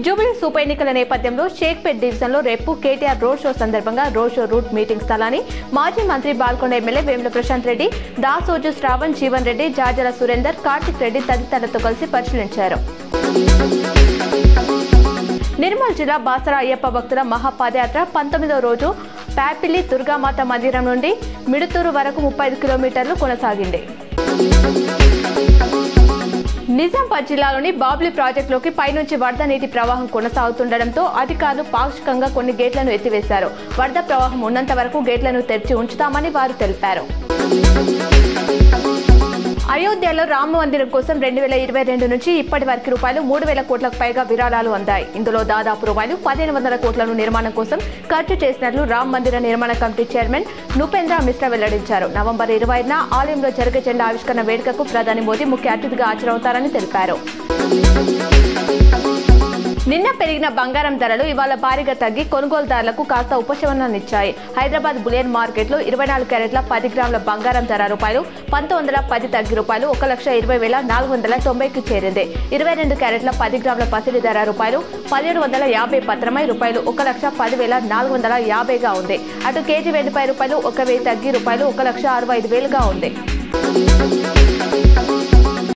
జూబ్లీహిల్స్ ఉప ఎన్నికల నేపథ్యంలో షేక్పేట్ డివిజన్లో రేపు కేటీఆర్ రోడ్ షో సందర్భంగా రోడ్ షో రూట్ మీటింగ్ స్థలాన్ని మాజీ మంత్రి బాల్కొండ ఎమ్మెల్యే వేముల ప్రశాంత్ రెడ్డి, దాసోజు శ్రావణ్, జీవన్ రెడ్డి, జాజల సురేందర్, కార్తిక్ రెడ్డి తదితరులతో కలిసి పరిశీలించారు. నిర్మల్ జిల్లా బాసర అయ్యప్ప భక్తుల మహాపాదయాత్ర 19వ రోజు ప్యాపిలి దుర్గామాత మందిరం నుండి మిడుతూరు వరకు 35 కిలోమీటర్లు కొనసాగింది. నిజామాబాద్ జిల్లాలోని బాబ్లీ ప్రాజెక్టులోకి పైనుంచి వరద నీటి ప్రవాహం కొనసాగుతుండటంతో అధికారులు పాక్షికంగా కొన్ని గేట్లను ఎత్తివేశారు. వరద ప్రవాహం ఉన్నంత వరకు గేట్లను తెరిచి ఉంచుతామని వారు తెలిపారు. అయోధ్యలో రామ మందిరం కోసం 2022 నుంచి ఇప్పటి వరకు రూపాయలు 3,000 కోట్లకు పైగా విరాళాలు అందాయి. ఇందులో దాదాపు రూపాయలు 1,500 కోట్లను నిర్మాణం కోసం ఖర్చు చేసినట్లు రామ మందిర నిర్మాణ కమిటీ చైర్మన్ నృపేంద్ర మిశ్రా వెల్లడించారు. నవంబర్ 20న ఆలయంలో జరిగే జెండా ఆవిష్కరణ వేడుకకు ప్రధాని మోదీ ముఖ్య అతిథిగా హాజరవుతారని తెలిపారు. నిన్న పెరిగిన బంగారం ధరలు ఇవాళ భారీగా తగ్గి కొనుగోలుదారులకు కాస్త ఉపశమనాన్నిచ్చాయి. హైదరాబాద్ బులియన్ మార్కెట్లో 24 క్యారెట్ల 10 గ్రాముల బంగారం ధర రూపాయలు 1,910 తగ్గి రూపాయలు 1,20,490కి చేరింది. 22 క్యారెట్ల 10 గ్రాముల పసిడి ధర రూపాయలు 1,750 పత్రమై రూపాయలు 1,10,450గా ఉంది. అటు కేజీ వెండిపై రూపాయలు 1,000 తగ్గి రూపాయలు 1,65,000గా ఉంది.